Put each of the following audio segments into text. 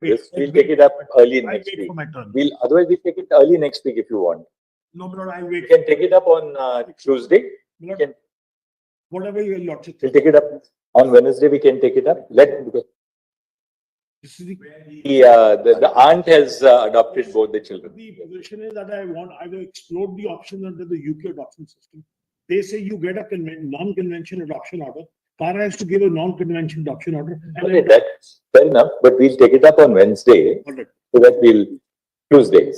this. We'll take it up early next wait week. for my turn. Otherwise we'll take it early next week if you want. No, my lord, I'll We wait. can take it up on Tuesday. My lord, can- Whatever your lordship. We'll take it up on Wednesday. We can take it up. This is the. The aunt has adopted both the children. The position is that I will explore the options under the UK adoption system. They say you get a non-convention adoption order. Tara has to give a non-convention adoption order. Okay, that's fair enough, but we'll take it up on Wednesday. All right. So that Tuesday.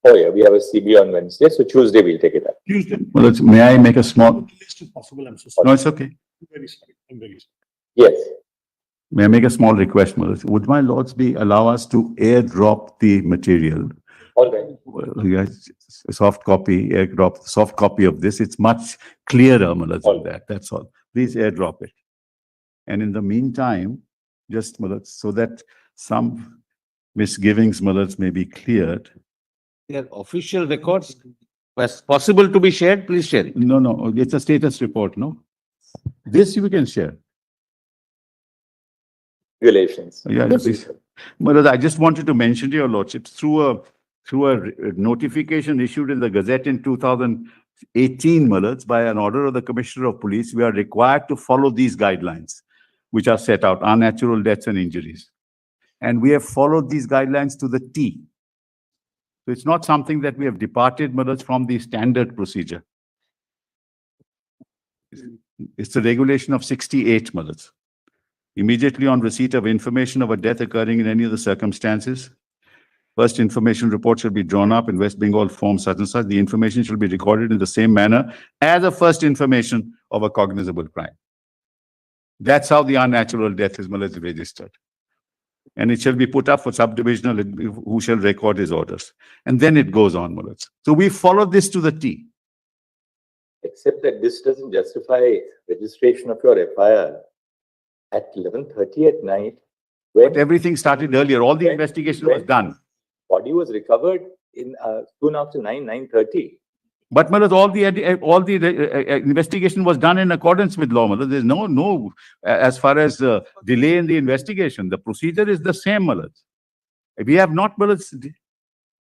Oh yeah, we have a CB on Wednesday, so Tuesday we'll take it up. Tuesday. Well, may I make a small, Least if possible, I'm so sorry. no, it's okay. I'm very sorry. I'm very sorry. Yes. May I make a small request, Melody? Would my lords allow us to airdrop the material? All right. Well, yes, a soft copy, airdrop, soft copy of this. It's much clearer, Melody, All than that. That's all. Please airdrop it. And in the meantime, just Melody, so that some misgivings, Melody, may be cleared. Their official records, was possible to be shared, please share it. No, no, it's a status report, no? This you can share. Relations. Yeah, please. Melody, I just wanted to mention to your lordship, through a notification issued in the Gazette in 2018, Melody, by an order of the Commissioner of Police, we are required to follow these guidelines, which are set out, unnatural deaths and injuries. And we have followed these guidelines to the T. So it's not something that we have departed, Melody, from the standard procedure. It's the regulation of 68, Melody. Immediately on receipt of information of a death occurring in any of the circumstances, first information report shall be drawn up in West Bengal form such and such. The information shall be recorded in the same manner as a first information of a cognizable crime. That's how the unnatural death is registered. And it shall be put up for subdivisional who shall record his orders. And then it goes on, Mullah. So we follow this to the T. Except that this doesn't justify registration of your FIR at 11:30 at night. But everything started earlier. All the investigation was done. Body was recovered in soon after 9:30. But Mullah, all the investigation was done in accordance with law. Mullah. There's no as far as delay in the investigation. The procedure is the same, Mullah. We have not, Mullah.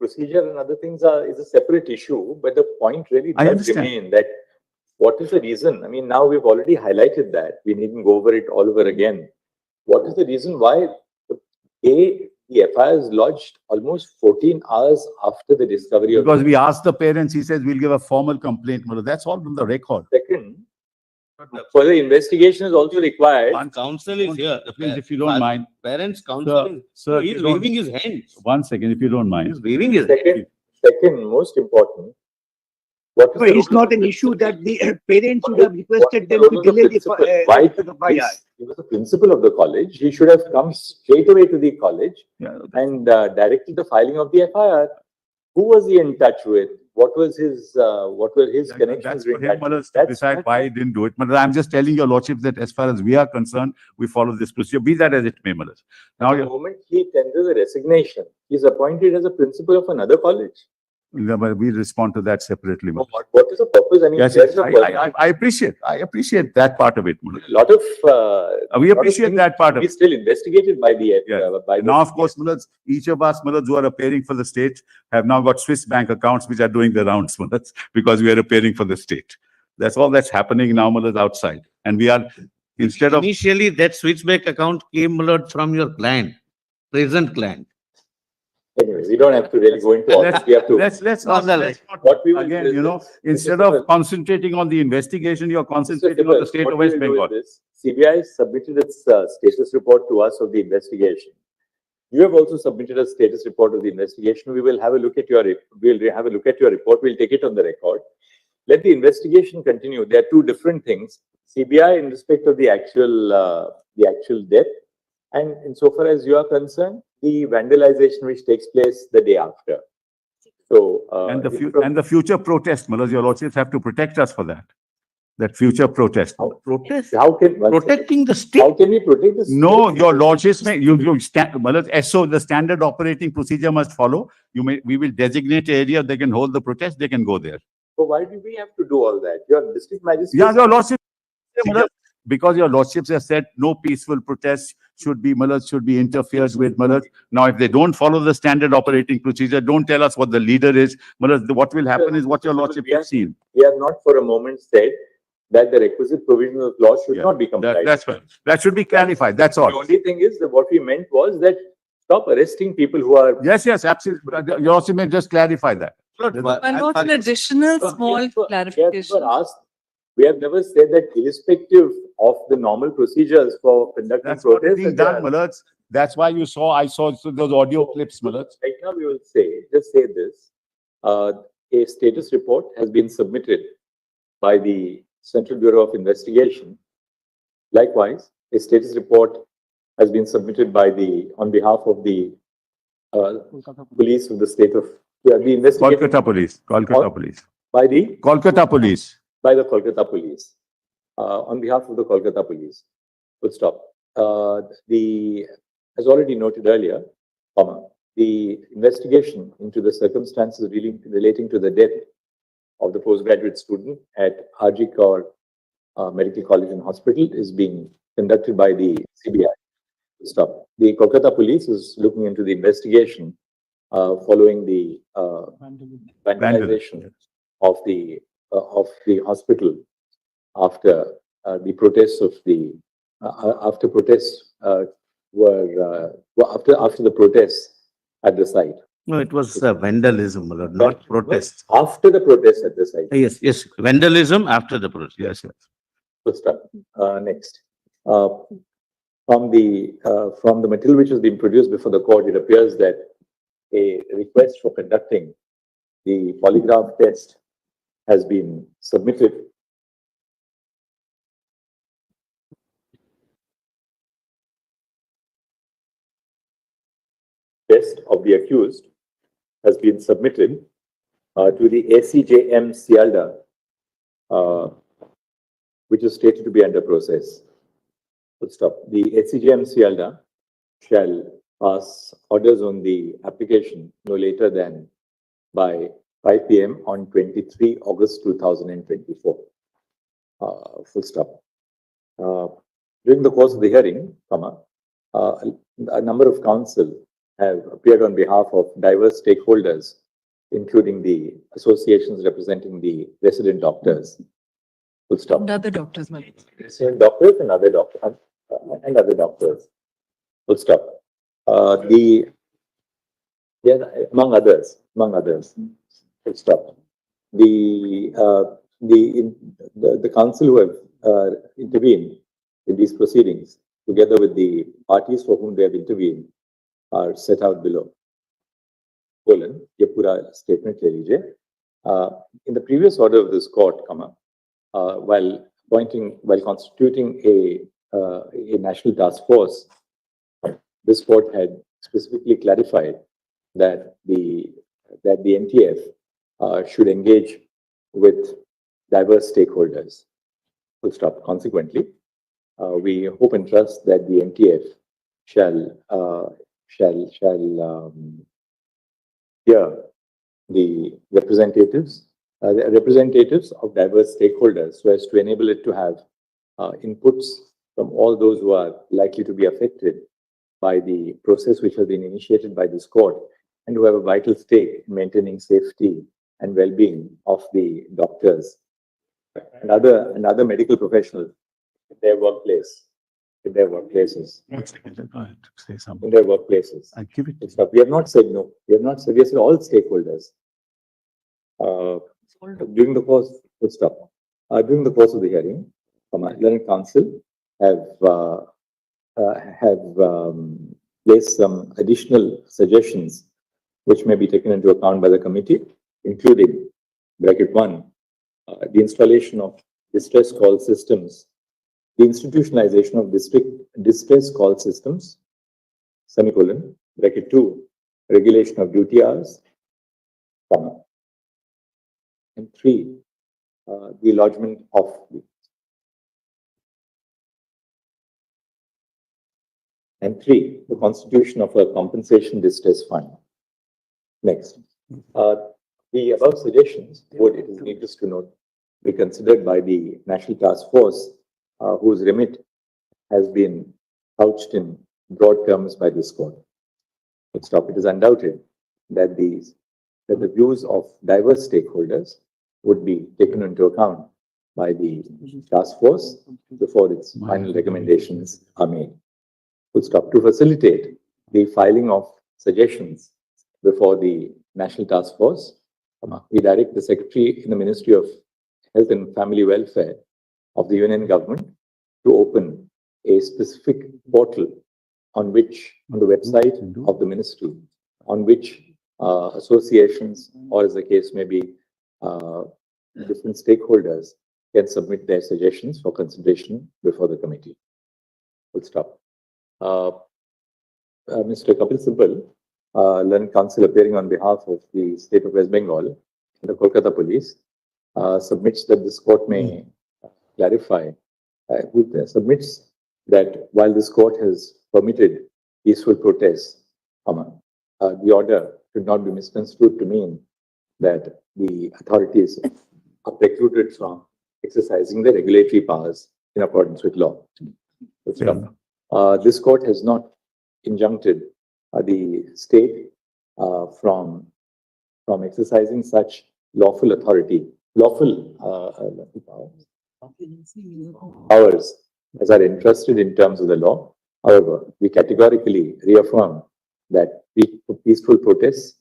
Procedure and other things is a separate issue, but the point really I does understand. remain that what is the reason? I mean, now we've already highlighted that. We needn't go over it all over again. What is the reason why the FIR is lodged almost 14 hours after the discovery of Because we asked the parents, he says, we'll give a formal complaint. Mullah. That's all on the record. Second, further investigation is also required. Counsel is here. Please, if you don't mind. Parents counsel. Sir, He's waving his hands. 1 second, if you don't mind. He's waving his hands. Second, most important. What is No, the it's role not of an the issue principal? that the parents would have What requested is them the to role of the delay the principal? Why FIR. he was the principal of the college. He should have come straight away to the college Yeah, and directed the filing of the FIR. Who was he in touch with? What were his connections? That's for with him, that? Mullah, to That's- decide why he didn't do it. But I'm just telling your lordship that as far as we are concerned, we follow this procedure, be that as it may, Mullah. Now, The moment he tenders a resignation, he's appointed as a principal of another college. we'll respond to that separately, Mullah. What is the purpose? I mean, Yes, there's a I appreciate that part of it, Mullah. lot of We lot of appreciate things that part of He's it. still investigated by the Yeah. by the Now, of course, Mullah, each of us, Mullah, who are appearing for the state have now got Swiss bank accounts which are doing the rounds, Mullah, because we are appearing for the state. That's all that's happening now, Mullah, outside. And we are, instead of, Initially, that switchback account came, Lord, from your client, present client. Anyways, we don't have to really go into all this. We have to. let's not, let's not, What we will again, do is you know, this. instead Mr. of concentrating on the investigation, you're concentrating on the state What of we West will do Bengal. is this. CBI submitted its status report to us of the investigation. You have also submitted a status report of the investigation. We will have a look at your report. We'll take it on the record. Let the investigation continue. There are two different things. CBI in respect of the actual death, and insofar as you are concerned, the vandalization which takes place the day after. So And the future protest, Mullah, your lordships have to protect us for that. That future protest. Protest, how can protecting the how state. can we protect this? No, your lordships may, Mullah, so the standard operating procedure must follow. We will designate area, they can hold the protest, they can go there. So why do we have to do all that? Your district magistrate. Yeah, your lordships, because your lordships have said no peaceful protests should be, interferes with, Now, if they don't follow the standard operating procedure, don't tell us what the leader is. What will happen is what your lordship has seen. We have not for a moment said that the requisite provisions of law should Yeah, not be complied. That's right. That should be clarified. That's The all. only thing is that what we meant was that stop arresting people who are. Yes, absolutely. Your lordship may just clarify that. One more an additional small We have never clarification. asked, we have never said that irrespective of the normal procedures for conducting That's what is protests. being done, Malad. That's why I saw those audio clips, Malad. Right now, we will just say this. A status report has been submitted by the Central Bureau of Investigation. Likewise, a status report has been submitted on behalf of the police of the state of, the investigation Kolkata police, by the Kolkata police. Kolkata police, on behalf of the Kolkata police. Full stop. As already noted earlier, the investigation into the circumstances relating to the death of the postgraduate student at RG Kaur Medical College and Hospital is being conducted by the CBI. Full stop. The Kolkata police is looking into the investigation following the vandalization of the hospital after the protests of the after protests after the protests at the site. No, it was vandalism, Malad, not protest. After the protests at the site. Yes, vandalism after the protest. Yes. Full stop. Next. From the material which has been produced before the court, it appears that a request for conducting the polygraph test has been submitted. Test of the accused has been submitted to the ACJM Sialda, which is stated to be under process. Full stop. The ACJM Sialda shall pass orders on the application no later than by 5 p.m. on 23 August 2024. Full stop. During the course of the hearing, a number of counsel have appeared on behalf of diverse stakeholders, including the associations representing the resident doctors. Full stop. And other doctors, Malad. Resident doctors and other doctors. Full stop. Among others. Full stop. The council who have intervened in these proceedings, together with the parties for whom they have intervened, are set out below. ये पूरा statement ले लीजिए. In the previous order of this court, while constituting a national task force, this court had specifically clarified that the NTF should engage with diverse stakeholders. Full stop. Consequently, we hope and trust that the NTF shall hear the representatives of diverse stakeholders, so as to enable it to have inputs from all those who are likely to be affected by the process which has been initiated by this court, and who have a vital stake in maintaining safety and well-being of the doctors and other medical professionals in their workplaces. One second, I have to say something. In their workplaces. I give it. It's not- We have not said no. We have not said, we have said all stakeholders. During the course, during the course of the hearing, learned counsel have placed some additional suggestions which may be taken into account by the committee, including bracket 1, the installation of distress call systems, the institutionalization of distress call systems, semicolon, bracket 2, regulation of duty hours, comma, and 3, the lodgement of and 3, the constitution of a compensation distress fund. Next, the above suggestions would, it is needless to note, be considered by the National Task Force, whose remit has been couched in broad terms by this court. But stop. It is undoubted that the views of diverse stakeholders would be taken into account by the task force before its final recommendations are made. Full stop. To facilitate the filing of suggestions before the National Task Force, we direct the Secretary in the Ministry of Health and Family Welfare of the Union Government to open a specific portal on the website of the ministry, on which associations, or as the case may be, different stakeholders can submit their suggestions for consideration before the committee. Full stop. Mr. Kapil Sibal, Learned Counsel appearing on behalf of the State of West Bengal, the Kolkata Police, submits that this court may clarify, submits that while this court has permitted peaceful protests, the order should not be misconstrued to mean that the authorities are precluded from exercising their regulatory powers in accordance with law. This court has not injuncted the state from exercising such lawful powers as are entrusted in terms of the law. However, we categorically reaffirm that peaceful protests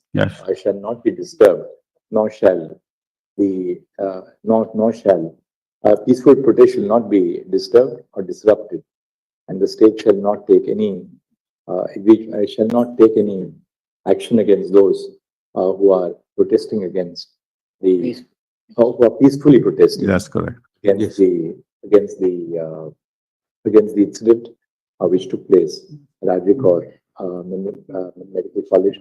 shall not be disturbed, nor shall peaceful protest shall not be disturbed or disrupted, and the state shall not take any action against those who are protesting against who are peacefully protesting. That's correct. Against the incident which took place at Rajikot Medical College.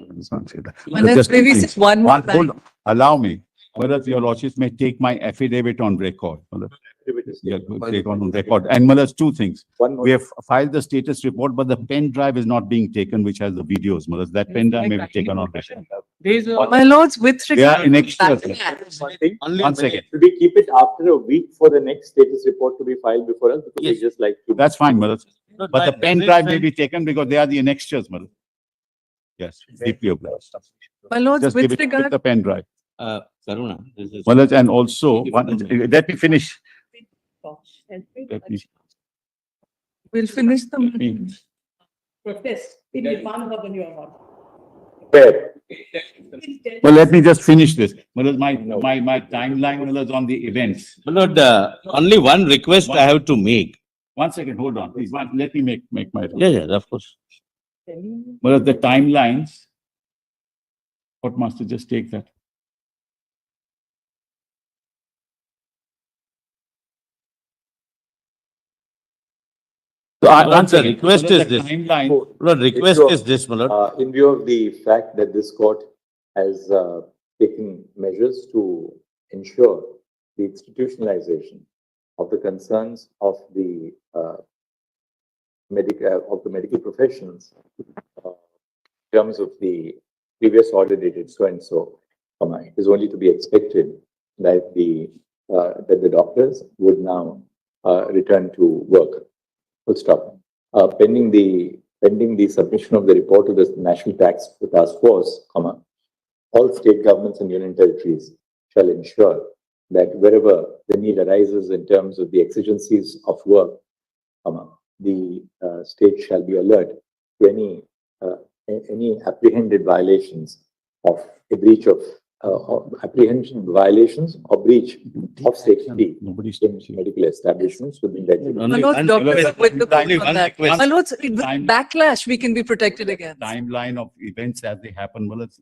Let's maybe just one more Hold time. on. Allow me. Whether your lordships may take my affidavit on record. Yeah, take on record. And Malas, two things. One more. We have filed the status report, but the pen drive is not being taken, which has the videos. Malas, that pen drive may be taken on record. My lords, with They are regard. in extras. One thing. Only One a second. Should we keep it after a week for the next status report to be filed before us? Because we Yes. just like to. That's fine, Malas. minute. But the pen drive may be taken because they are the annexures, Malas. Yes, deeply obliged. My lords, Just give with it, give regard. the pen drive. Karuna, this is. Malas, and also, let me finish. Let me- We'll finish the. Protest in demand of the new award. Fair. Well, let me just finish this. Malas, my timeline, Malas, on the events. My lord, only one request I have to make. 1 second, hold on, please. Let me make my. Yeah, of course. Malas, the timelines. Court master, just take that. So Lord, the request Malas, is the this. Timeline, Lord, request Sure. is this, my lord. In view of the fact that this court has taken measures to ensure the institutionalization of the concerns of the medical professions in terms of the previous order dated so and so, it is only to be expected that the doctors would now return to work. Full stop. Pending the submission of the report to the National Task Force, all state governments and union territories shall ensure that wherever the need arises in terms of the exigencies of work, the state shall be alert to any apprehended violations of a breach of apprehension violations or breach of safety nobody's. in medical establishments within that. Only My lords, one doctors request. are with the Only court on one that. request. My lords, with Time- backlash, we can be protected against. Timeline of events as they happen, Malas.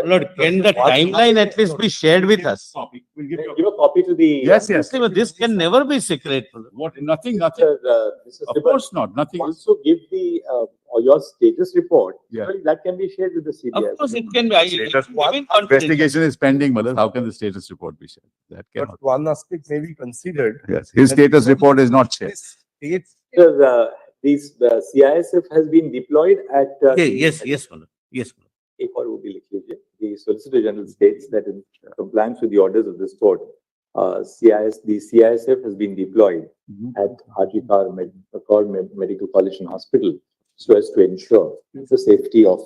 Lord, can the timeline at least be shared with us? We'll give you Give a copy to the. Yes, yes. This can never be secret. my lord. What, nothing. Mr. Of Sibal, course not, nothing. also give the, or your status report. Yeah. Well, that can be shared with the CBS. Of course, it can be. Status- Even Investigation is pending, Malas. How can the status report be shared? That But cannot. one aspect may be considered. Yes, his status report is not shared. States Because, the CISF has been deployed at. Yes, my lord. Yes, my lord. एक और वो भी लिख लीजिए. The Solicitor General states that in compliance with the orders of this court, the CISF has been deployed Mhm. at RG Kaur Medical College and Hospital so as to ensure the safety of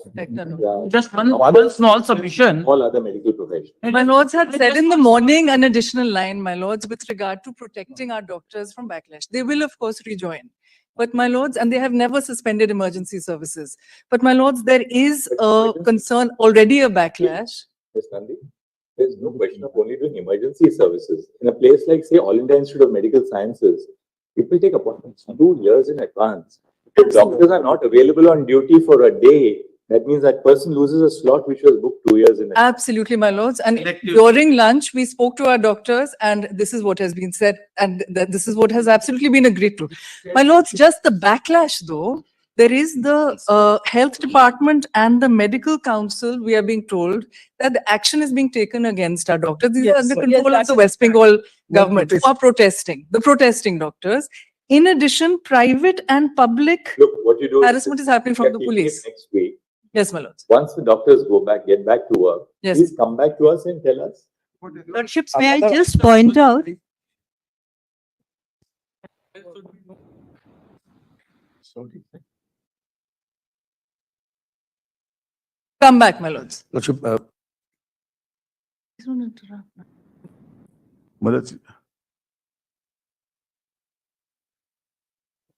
Just one small submission. all other medical professionals. My lords had said in the morning an additional line, my lords, with regard to protecting our doctors from backlash. They will, of course, rejoin. But my lords, and they have never suspended emergency services. But my lords, there is a concern, already a backlash. Ms. Nandi, there's no question of only doing emergency services. In a place like, say, All India Institute of Medical Sciences, people take appointments 2 years in advance. If doctors are not available on duty for a day, that means that person loses a slot which was booked 2 years in advance. Absolutely, my lords. And Elective. during lunch, we spoke to our doctors and this is what has been said and this is what has absolutely been agreed to. My lords, just the backlash though, there is the health department and the medical council, we are being told that the action is being taken against our doctors. These are Yes, under sir. control of the West Bengal government who are protesting, the protesting doctors. In addition, private and public Look, what you do. harassment is happening from the that police. Next week, Yes, my lords. once the doctors get back to work, Yes. please come back to us and tell us. Lordships, may I just point out, Come back, my lords. Lordship, Millards,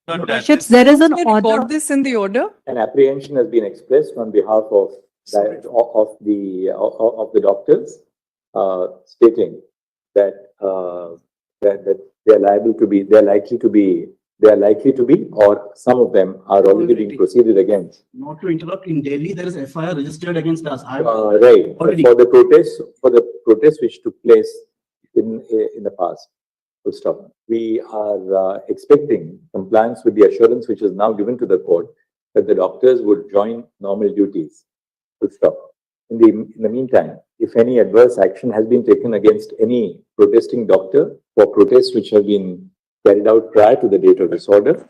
Lordships, there is an Can we order. record this in the order? An apprehension has been expressed on behalf of the doctors, stating that that they are liable to be, they are likely to be, or some of them are already being proceeded against. Not to interrupt, in Delhi, there is FIR registered against us. Right, Already. for the protests which took place in the past. Full stop. We are expecting compliance with the assurance which is now given to the court that the doctors would join normal duties. Full stop. In the meantime, if any adverse action has been taken against any protesting doctor for protests which have been carried out prior to the date of disorder,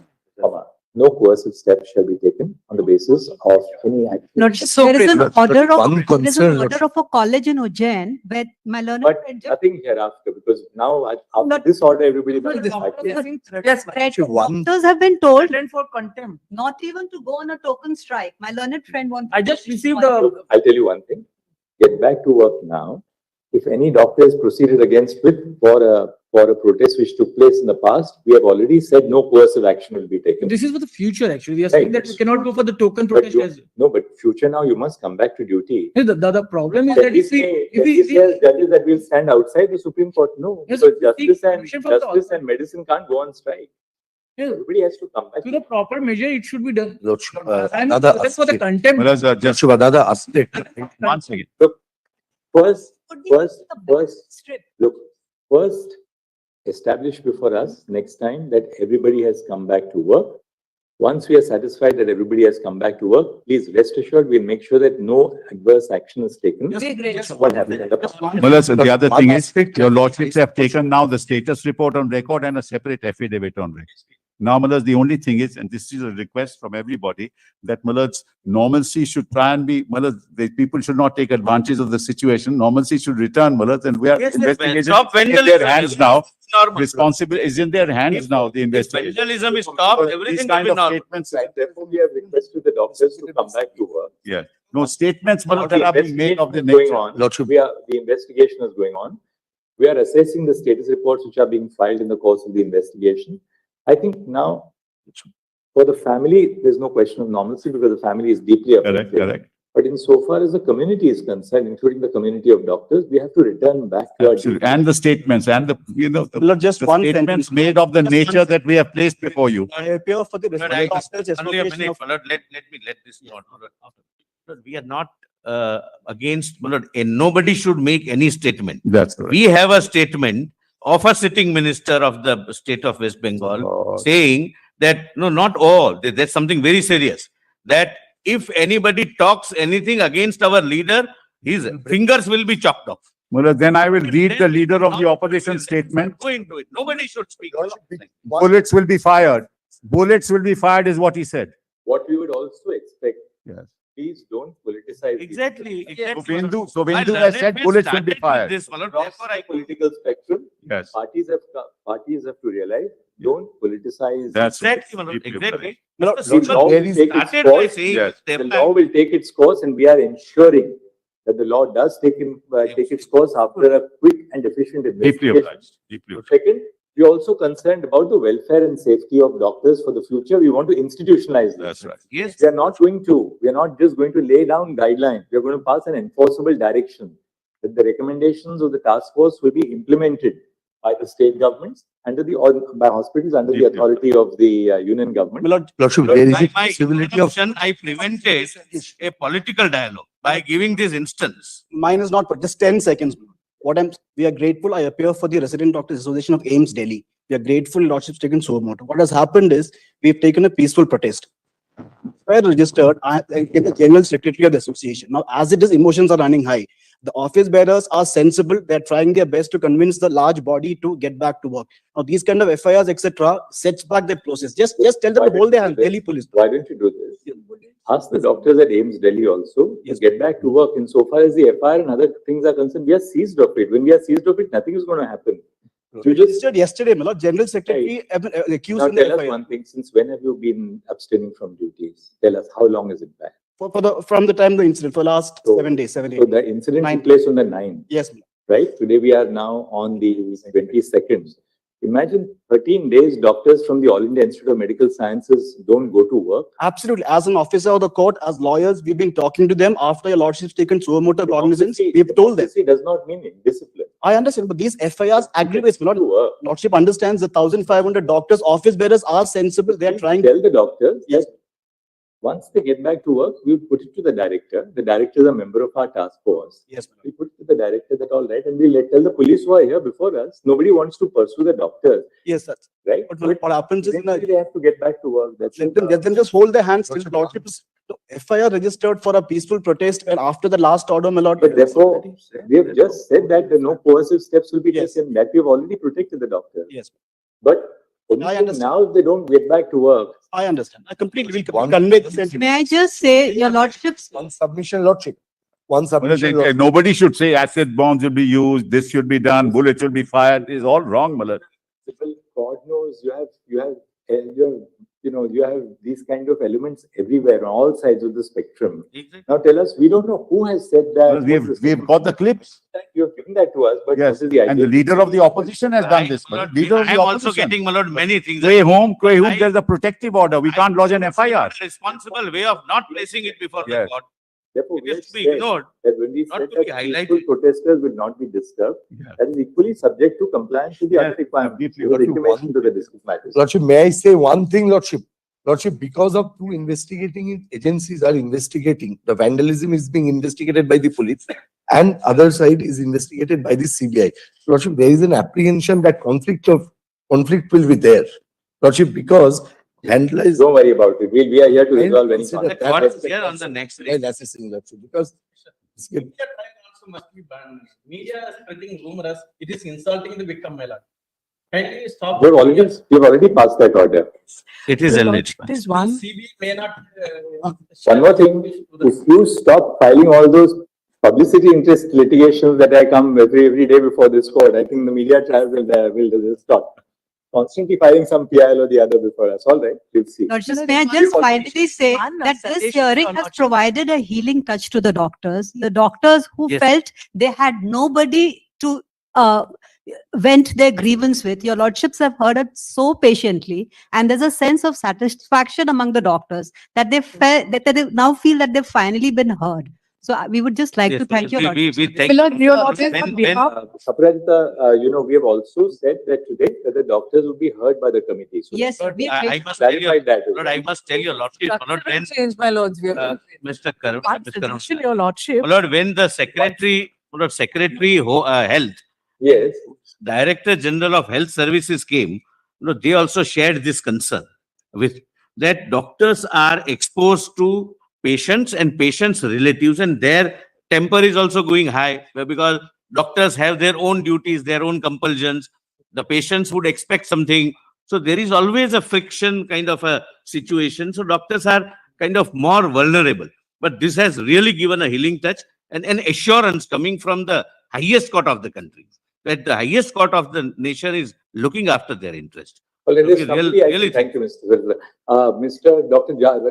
no coercive steps shall be taken on the basis of any action. Lordships, So there is an great. order One of, there is concern, an order of a college in Ujjain where my learned But friend nothing hereafter, because now after Not- this order, everybody. No, knows this- that. Yes, ma'am. Fred, one- doctors have been told For contempt. not even to go on a token strike. My learned friend wants. I just received a, Look, I'll tell you one thing, get back to work now. If any doctor is proceeded against for a protest which took place in the past, we have already said no coercive action will be taken. this is for the future, actually. We are saying Right. that we cannot go for the token But protest you- as. No, but future now you must come back to duty. The problem is That that if is we, that is as judges that will stand outside the Supreme Court, no, Yes, because we seek permission from the justice and medicine can't go on strike. Yes. Everybody has to come back. to the proper measure, it should be done. Lordship, And another that's for the aspect. contempt. Millards, just Lordship, another aspect. one second. First, Could be first, the first, strip. look, first, establish before us next time that everybody has come back to work. Once we are satisfied that everybody has come back to work, please rest assured, we'll make sure that no adverse action is taken. Just- Great. just What happened in the past. Millards, the other One thing is, aspect- your lordships have taken now the status report on record and a separate affidavit on record. Now, Millards, the only thing is, and this is a request from everybody, that Millards, normalcy should try and be, Millards, the people should not take advantage of the situation. Normalcy should return, Millards, and we are Yes, yes, investigating. stop in their vandalism. hands now. Normal. Responsible is in their hands now, the If investigation. vandalism is stopped, These everything will kind be of normal. statements, Right, therefore, we have requested the doctors to come back to work. no statements, Now, Millards, the that are being made of the investigation is nature. going on. Lordship, The investigation is going on. We are assessing the status reports which are being filed in the course of the investigation. I think now, for the family, there's no question of normalcy because the family is deeply Correct, affected. correct. But insofar as the community is concerned, including the community of doctors, we have to return back to our Absolutely. duty. And the statements and the, Lord, just the one statements sentence. made of the Just one nature that we have placed before you. I appear for the But I- doctors Only a association minute, of. my lord, let me let this thought. Lord, we are not against, my lord, and nobody should make any statement. That's correct. We have a statement of a sitting minister of the state of West Bengal saying that, no, not all, that's something very serious. That if anybody talks anything against our leader, his fingers will be chopped off. Well, then I will read the leader of the opposition statement. Go into it. Nobody should speak. Bullets will be fired. Bullets will be fired is what he said. What we would also expect, Yes. please don't politicize. these Exactly. So exactly. Bindu My has learned said friend bullets will be started with fired. this, my lord. Across Therefore, I the political spectrum, Yes. parties have to realize Don't politicize. That's. Exactly, my lord, deeply exactly. My lord, Mr. The Singhal law will is- take its started by course. saying Yes. the The law will take its course and we are ensuring that the law does take its course after a quick and efficient Deeply investigation. obliged, deeply obliged. Second, we are also concerned about the welfare and safety of doctors for the future. We want to institutionalize this. That's right. Yes, We are not just going to lay down guidelines. We are going to pass an enforceable direction that the recommendations of the task force will be implemented by the state governments or by hospitals under the Deeply authority of the union government. My lord, Lordship, there is by a my possibility of interruption, I prevented a political dialogue by giving this instance. mine is not, but just 10 seconds. We are grateful. I appear for the Resident Doctors Association of AIIMS Delhi. We are grateful Lordship's taken so much. What has happened is we've taken a peaceful protest. I registered, I get the General Secretary of the association. Now, as it is, emotions are running high. The office bearers are sensible. They're trying their best to convince the large body to get back to work. Now, these kind of FIRs, etc., sets back the process. Just tell them Why to hold their don't hand, you do Delhi this? police. Why don't you do this? Ask the doctors at AIIMS Delhi also to Yes. get back to work. Insofar as the FIR and other things are concerned, we are seized of it. When we are seized of it, nothing is going to happen. We registered yesterday, my lord, General Secretary accused Now in the tell us FIR. one thing, since when have you been abstaining from duties? Tell us, how long is it back? From the time of the incident, for last So- 7 days, 7, 8 So days. the incident Nine. took place on the 9th, Yes, ma'am. right? Today we are now on the 22nd. Imagine 13 days doctors from the All India Institute of Medical Sciences don't go to work. Absolutely. As an officer of the court, as lawyers, we've been talking to them after your lordship's taken suo motu cognizance. We've told them. Democracy does not mean indiscipline. I understand, but these FIRs aggravate. My To lord, work. lordship understands the 1,500 doctors, office bearers are sensible. They're trying. Tell the doctors Yes. that once they get back to work, we'll put it to the director. The director is a member of our task force. Yes, ma'am. We put it to the director that all right, and we'll tell the police who are here before us. Nobody wants to pursue the doctors, Yes, that's. right? But what happens is, Eventually they have to get back to work. That's it. let them just hold their hands till the lordship is. FIR registered for a peaceful protest, and after the last order, my lord. But therefore, we have just said that no coercive steps will be Yes. taken, that we have already protected the doctors. Yes, But only I thing understand. now if they don't get back to work, I understand. I completely will One- convey the sentiment. May I just say, your lordship's one submission, Lordship. One Well, submission. Lordship. Nobody should say acid bombs will be used, this should be done, bullets will be fired. It's all wrong, my lord. Well, God knows you have these kind of elements everywhere on all sides of the spectrum. Exactly. Now tell us, we don't know who has said that. We've got the clips. You have given that to us, but Yes, what is the and the idea? leader of the opposition has done I- this. my lord, Leader of I the am also opposition. getting, my lord, many things. Quay home, I- there's a protective order. We can't lodge an FIR. Responsible way of not placing it before the Yes. court. Therefore, It we is have to be said ignored. that when we not said to be that highlighted. peaceful protesters will not be disturbed, Yeah. that is equally subject to compliance with the Yes, other requirements. deeply. With intimation to the district magistrate. Lordship, may I say one thing, Lordship? Lordship, because of two investigating agencies are investigating, the vandalism is being investigated by the police and other side is investigated by the CBI. Lordship, there is an apprehension that conflict will be there. Lordship, because vandalism. Don't worry about it. We are here to I'll resolve any consider conflict. The that court as is the here on the concept next while day. assessing, Lordship, because it's good. Media trial also must be banned. Media spreading rumors, it is insulting the victim, my lord. Kindly stop. We've already passed that order. It is alleged. There's one. CB may not. One more thing, if you stop filing all those publicity interest litigations that I come every day before this court, I think the media trial will stop. Constantly filing some PIL or the other before us. All right, we'll see. Lordship, No, may I there's just one- finally say one that this suggestion, hearing Your has Lordship. provided a healing touch to the doctors. The doctors who Yes. felt they had nobody to vent their grievance with. Your lordships have heard it so patiently, and there's a sense of satisfaction among the doctors that they felt that they now feel that they've finally been heard. So we would just like Yes, to thank your we lordships. we for this. thank. Lord, Your Lordship, When- on when- behalf Aparajita, we have also said that today that the doctors will be heard by the committee. So Yes, let's we I must tell you, clarify that. as Lord, well. I must tell you, Lordship, my lord, when, change, my lords, we uh, are. Mr. Karan, One Mr. suggestion, Karan, Your Lordship. my lord, when the secretary, my lord, Health, Yes, Director General of Health Services came, they also shared this concern with that doctors are exposed to patients and patients' relatives, and their temper is also going high because doctors have their own duties, their own compulsions. The patients would expect something. So there is always a friction kind of a situation. So doctors are kind of more vulnerable. But this has really given a healing touch and an assurance coming from the highest court of the country, that the highest court of the nation is looking after their interest. Well, it is Okay, somebody, I really think, thank you, Mr. Zirla.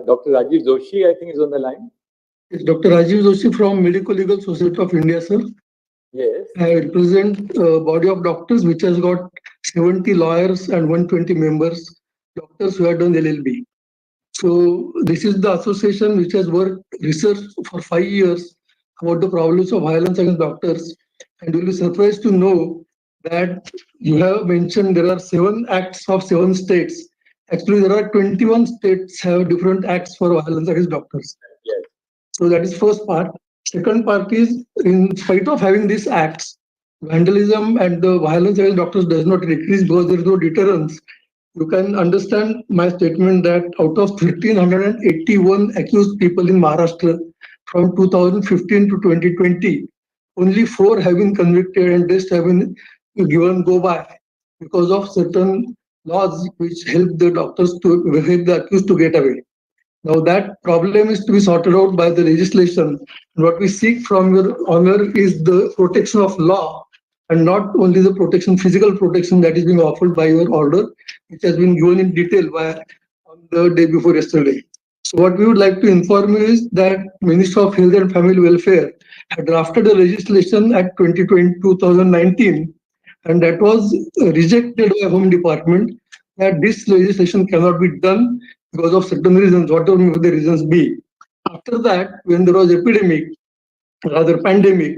Dr. Rajiv Joshi, I think is on the line. It's Dr. Rajiv Joshi from Medical Legal Society of India, sir. Yes. I represent a body of doctors which has got 70 lawyers and 120 members, doctors who have done LLB. So this is the association which has worked research for 5 years about the problems of violence against doctors. And you'll be surprised to know that you have mentioned there are 7 acts of 7 states. Actually, there are 21 states have different acts for violence against doctors. Yes. So that is first part. Second part is, in spite of having these acts, vandalism and the violence against doctors does not decrease because there is no deterrence. You can understand my statement that out of 1,381 accused people in Maharashtra from 2015 to 2020, only 4 have been convicted and rest have been given go by because of certain laws which help the doctors to help the accused to get away. Now that problem is to be sorted out by the legislation. And what we seek from your honor is the protection of law and not only the protection, physical protection that is being offered by your order, which has been given in detail by on the day before yesterday. So what we would like to inform you is that Minister of Health and Family Welfare had drafted a legislation at 2019, and that was rejected by Home Department that this legislation cannot be done because of certain reasons, whatever the reasons be. After that, when there was epidemic, rather pandemic,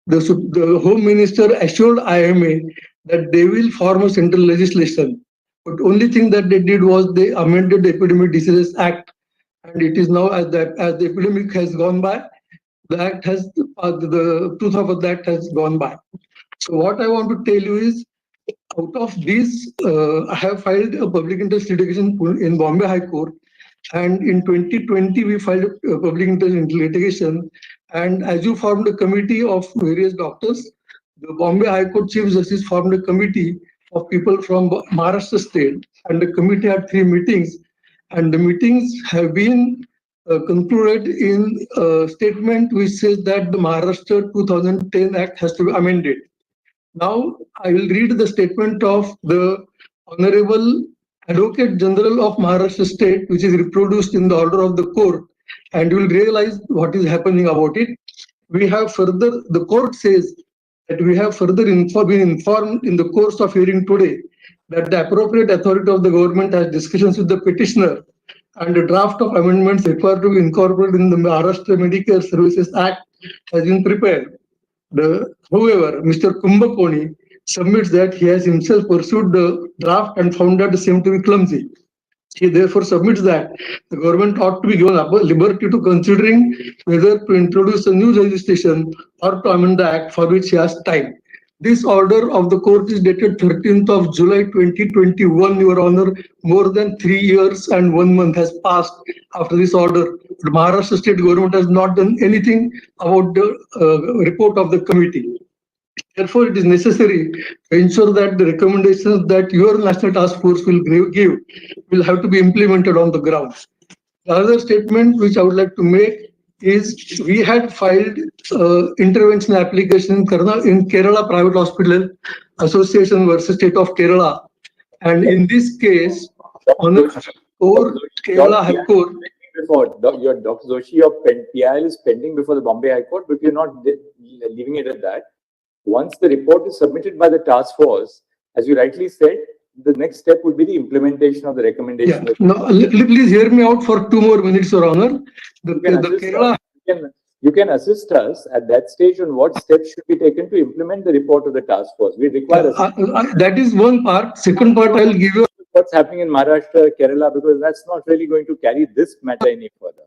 the Home Minister assured IMA that they will form a central legislation. But only thing that they did was they amended the Epidemic Diseases Act, and it is now as the epidemic has gone by, the act has the truth of that has gone by. So what I want to tell you is, out of these, I have filed a public interest litigation in Bombay High Court, and in 2020 we filed a public interest litigation. And as you formed a committee of various doctors, the Bombay High Court Chief Justice formed a committee of people from Maharashtra state, and the committee had 3 meetings, and the meetings have been concluded in a statement which says that the Maharashtra 2010 Act has to be amended. Now, I will read the statement of the Honorable Advocate General of Maharashtra State, which is reproduced in the order of the court, and you will realize what is happening about it. We have further, the court says that we have further been informed in the course of hearing today that the appropriate authority of the government has discussions with the petitioner, and a draft of amendments required to be incorporated in the Maharashtra Medicare Services Act has been prepared. However, Mr. Kumbhakoni submits that he has himself pursued the draft and found that the same to be clumsy. He therefore submits that the government ought to be given liberty to considering whether to introduce a new legislation or to amend the act, for which he has time. This order of the court is dated 13th of July 2021, Your Honor. More than 3 years and 1 month has passed after this order. The Maharashtra state government has not done anything about the report of the committee. Therefore, it is necessary to ensure that the recommendations that your National Task Force will give will have to be implemented on the ground. The other statement which I would like to make is we had filed intervention application in Kerala Private Hospital Association versus State of Kerala. And in this case, on the Kerala High Court, Before, your Dr. Joshi, your PIL is pending before the Bombay High Court, but you're not leaving it at that. Once the report is submitted by the task force, as you rightly said, the next step would be the implementation of the recommendation. yeah. No, please hear me out for 2 more minutes, Your Honor. You can assist us at that stage on what steps should be taken to implement the report of the task force. We require that is one part. Second part, I'll give you. What's happening in Maharashtra, Kerala, because that's not really going to carry this matter any further.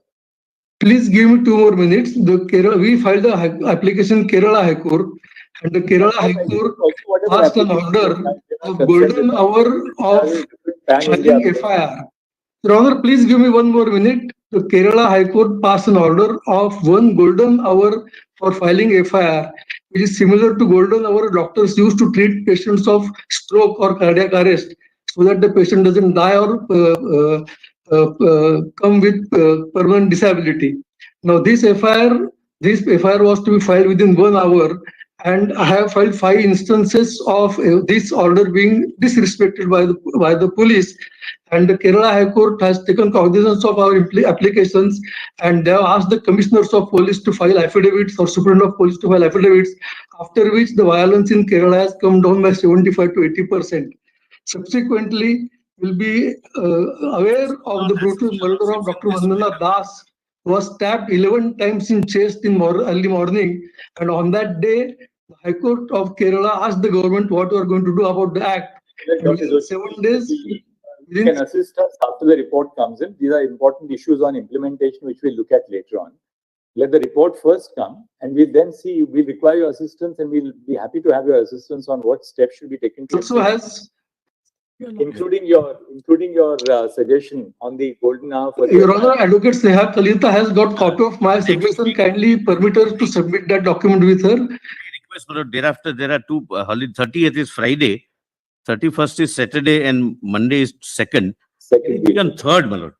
Please give me 2 more minutes. We filed the application in Kerala High Court, and the Kerala High Court passed an order of golden hour of filing FIR. Your Honor, please give me 1 more minute. The Kerala High Court passed an order of 1 golden hour for filing FIR, which is similar to golden hour doctors used to treat patients of stroke or cardiac arrest, so that the patient doesn't die or come with permanent disability. Now, this FIR was to be filed within 1 hour, And I have filed 5 instances of this order being disrespected by the police. And the Kerala High Court has taken cognizance of our applications, and they have asked the commissioners of police to file affidavits or superintendent of police to file affidavits, after which the violence in Kerala has come down by 75 to 80%. Subsequently, we'll be aware of the brutal murder of Dr. Vandana Das, who was stabbed 11 times in chest in early morning. And on that day, the High Court of Kerala asked the government what we are going to do about the act. And Dr. within Joshi, 7 days, you can assist us after the report comes in. These are important issues on implementation, which we'll look at later on. Let the report first come, and we'll then see, we'll require your assistance, and we'll be happy to have your assistance on what steps should be taken to also has, including your suggestion on the golden hour for Your Honor, Advocate Sneha Kalita has got copy of my submission. Kindly permit her to submit that document with her. Request, my lord, thereafter, there are two holidays. 30th is Friday, 31st is Saturday, and Monday is 2nd. second week. On 3rd, my lord.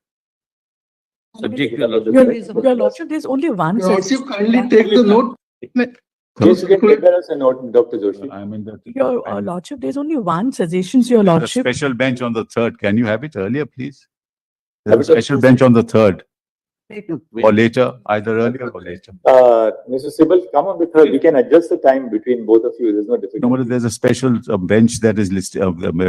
Subject to your lordship. Your lordship, there's only one. Your Lordship, kindly take the note. Yes, you can prepare us a note, Dr. Joshi. I'm in the. Your lordship, there's only one suggestion, your The lordship. special bench on the 3rd. Can you have it earlier, please? Have There's it a on special Tuesday. bench on the 3rd or later, either earlier or later. Mr. Sibal, come on the 3rd. We can adjust the time between both of you. There's no No, but difficulty. there's a special bench that is listed,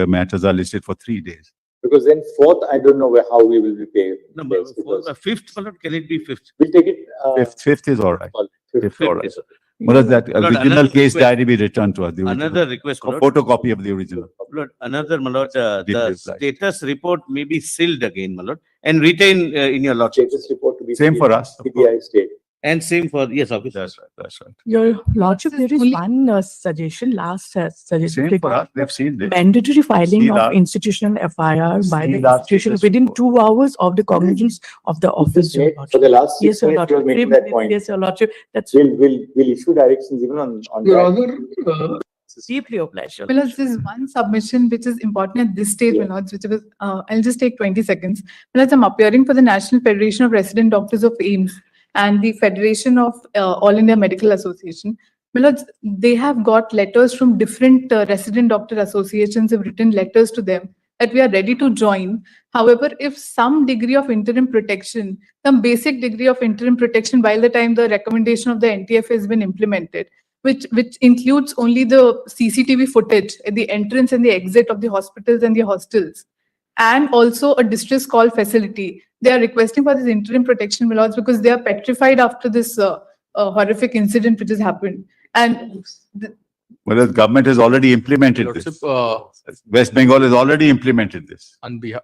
matters are listed for 3 days. Because then 4th, I don't know how we will be paid. No, Yes, for because the 5th, my lord, can it be 5th? we'll take it. Fifth is all right. Fifth, all right. Yes, sir. What is that? Lord, Original another case request- diary be returned to us. the original. Another request, my A lord. photocopy of the original. Lord, another, my lord, Did the reply. status report may be sealed again, my lord, and retain in your lordship. Status report to be. Same for us. CBI state. And same for, yes, officer. That's right, that's right. Your lordship, there is one suggestion, last suggestion. Same for us. They've seen it. Mandatory filing See of that? institutional FIR by the See that institution status within report. 2 hours of the cognizance of the office. your For lordship. the last 6 Yes, your minutes, you are lordship. making 3 that minutes. point. Yes, your lordship. That's We'll issue directions even on Your that. Honor, deeply obliged. your Well, there's one submission which is important at this stage, Yeah. my lords, which was, I'll just take 20 seconds. Well, I'm appearing for the National Federation of Resident Doctors of AIIMS and the Federation of All India Medical Association. My lords, they have got letters from different resident doctor associations have written letters to them that we are ready to join. However, if some degree of interim protection, some basic degree of interim protection while the time the recommendation of the NTF has been implemented, which includes only the CCTV footage at the entrance and the exit of the hospitals and the hostels, and also a distress call facility. They are requesting for this interim protection, my lords, because they are petrified after this horrific incident which has happened. And Well, the government has already implemented this. West Bengal has already implemented this. on behalf,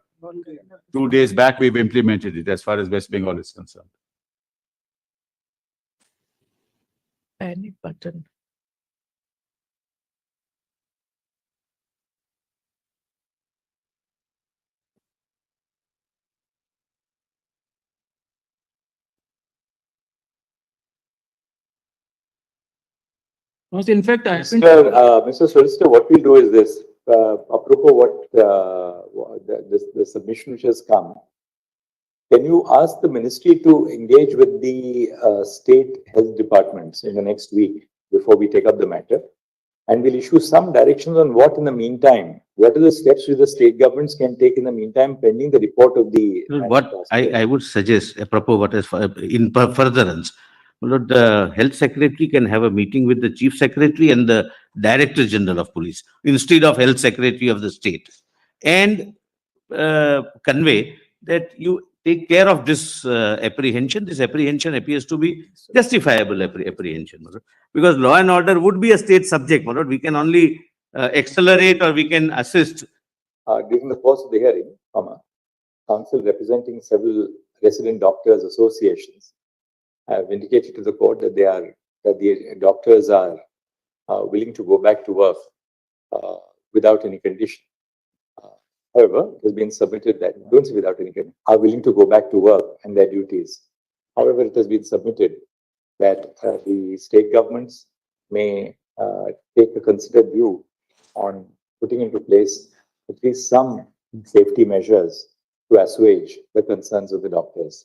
2 days back, we've implemented it as far as West Bengal is concerned. Panic button. In fact, Mr. Solicitor, what we'll do is this, apropos the submission which has come. Can you ask the ministry to engage with the state health departments in the next week before we take up the matter? And we'll issue some directions on what in the meantime, what are the steps which the state governments can take in the meantime pending the report of the. What I would suggest, apropos what is in furtherance, Lord, the health secretary can have a meeting with the chief secretary and the director general of police instead of health secretary of the state, and convey that you take care of this apprehension. This apprehension appears to be justifiable apprehension, my lord, because law and order would be a state subject, my lord. We can only accelerate or we can assist. During the course of the hearing, counsel representing several resident doctors associations have indicated to the court that the doctors are willing to go back to work without any condition. However, it has been submitted that, don't say without any condition, are willing to go back to work and their duties. However, it has been submitted that the state governments may take a considered view on putting into place at least some safety measures to assuage the concerns of the doctors.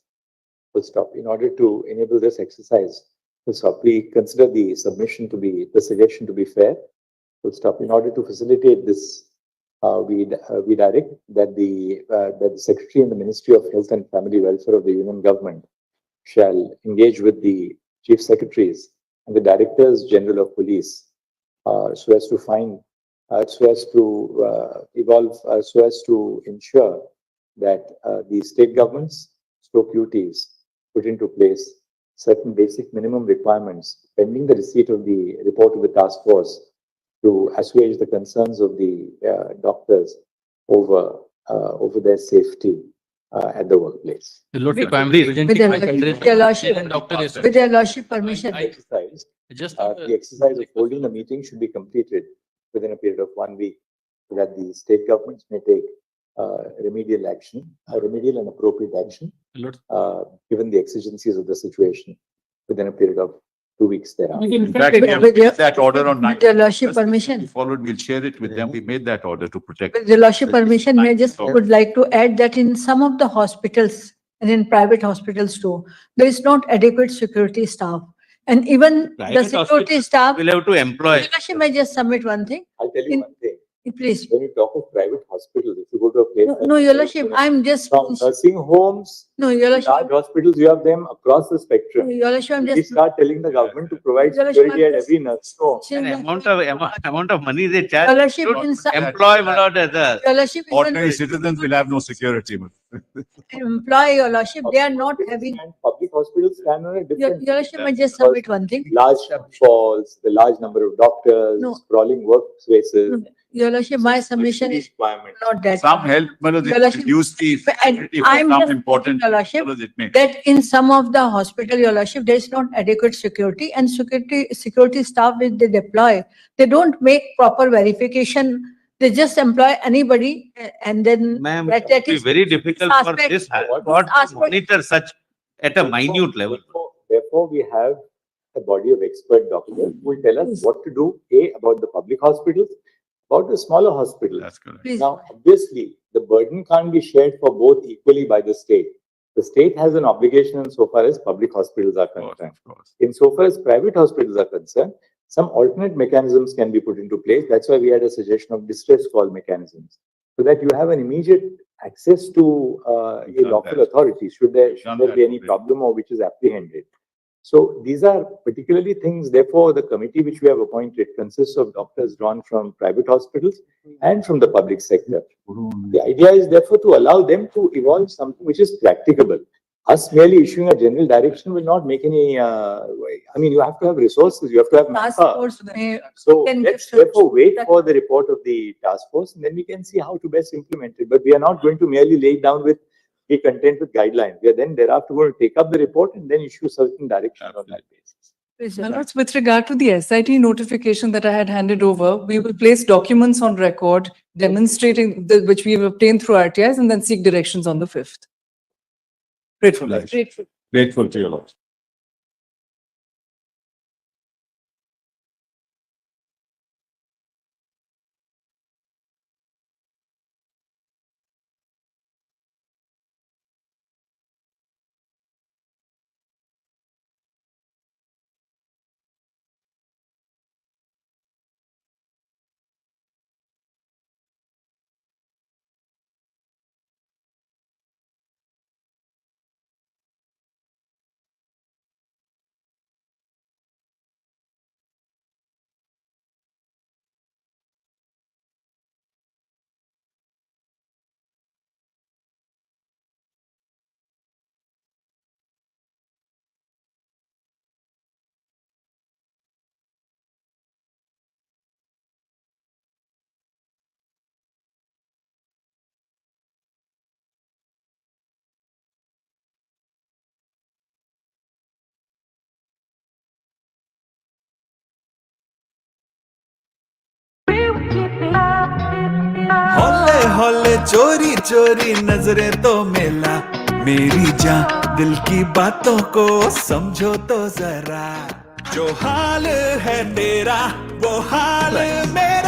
Full stop. In order to enable this exercise, So we consider the submission to be, the suggestion to be fair. Full stop. In order to facilitate this, we direct that the Secretary in the Ministry of Health and Family Welfare of the Union Government shall engage with the Chief Secretaries and the Directors General of Police so as to find, so as to evolve, so as to ensure that the state governments, stroke UTs, put into place certain basic minimum requirements pending the receipt of the report of the task force to assuage the concerns of the doctors over their safety at the workplace. Lordship, I am presenting my federation and Dr. With your lordship permission. Exercise, Just the exercise of holding the meeting should be completed within a period of 1 week so that the state governments may take remedial action, remedial and appropriate action, Lord, given the exigencies of the situation within a period of 2 weeks thereafter. In fact, we have With your- made that order on With your lordship Just before permission. we Followed, we'll share it with them. We made that order to protect. With your lordship permission, may I just So- would like to add that in some of the hospitals and in private hospitals too, there is not adequate security staff. And even the Private security hospitals staff, will have to employ. Your lordship, may I just submit one thing? I'll tell you In- one thing, Please. when you talk of private hospitals, if you go to a place. No, like- no, your lordship, I'm just, From nursing homes, no, your large lordship, hospitals, you have them across the spectrum. your lordship, I'm We just. start telling the government to provide Your lordship, security I'm at just- every nursing home. An amount of money they Your charge. lordship, Don't in some, employ one or the other. your lordship, even Ordinary citizens will have no security. employ your lordship, they are not having, And public hospitals stand on a your different. your lordship, I just submit one thing. Large falls, the large number of doctors, No. sprawling workspaces. Your lordship, my submission is Requirement. not that. Some help, but Your lordship, reduce the and security for I'm some just important, your lordship, it may. that in some of the hospital, your lordship, there is not adequate security and security staff which they deploy, they don't make proper verification. They just employ anybody and then. Ma'am, that it will be is- very difficult for aspect- this What- court to aspect- monitor such at a minute level. Therefore, we have a body of expert doctors who will tell us what to do, A, about the public hospitals, about the smaller hospitals. That's correct. Please. Now, obviously, the burden can't be shared for both equally by the state. The state has an obligation insofar as public hospitals are Of course, concerned. of course. Insofar as private hospitals are concerned, some alternate mechanisms can be put into place. That's why we had a suggestion of distress call mechanisms, so that you have an immediate access to a We've done lawful that. authority, should there done be that any already. problem or which is apprehended. So these are particularly things, therefore, the committee which we have appointed consists of doctors drawn from private hospitals and from the public sector. The idea is therefore to allow them to evolve something which is practicable. Us merely issuing a general direction will not make any, I mean, you have to have resources, you have to have Task manpower. force may, So can let's give therefore wait that- for the report of the task force and then we can see how to best implement it. But we are not going to merely lay it down with, be content with guidelines. We are then thereafter going to take up the report and then issue certain directions on that basis. please, your your lordship. lordship. With regard to the SIT notification that I had handed over, we will place documents on record demonstrating which we have obtained through RTIs and then seek directions on the 5th. Grateful. Right. Grateful. Grateful to your lord. हौले हौले चोरी चोरी नजरें तो मिला मेरी जान दिल की बातों को समझो तो जरा जो हाल है तेरा वो हाल मेरा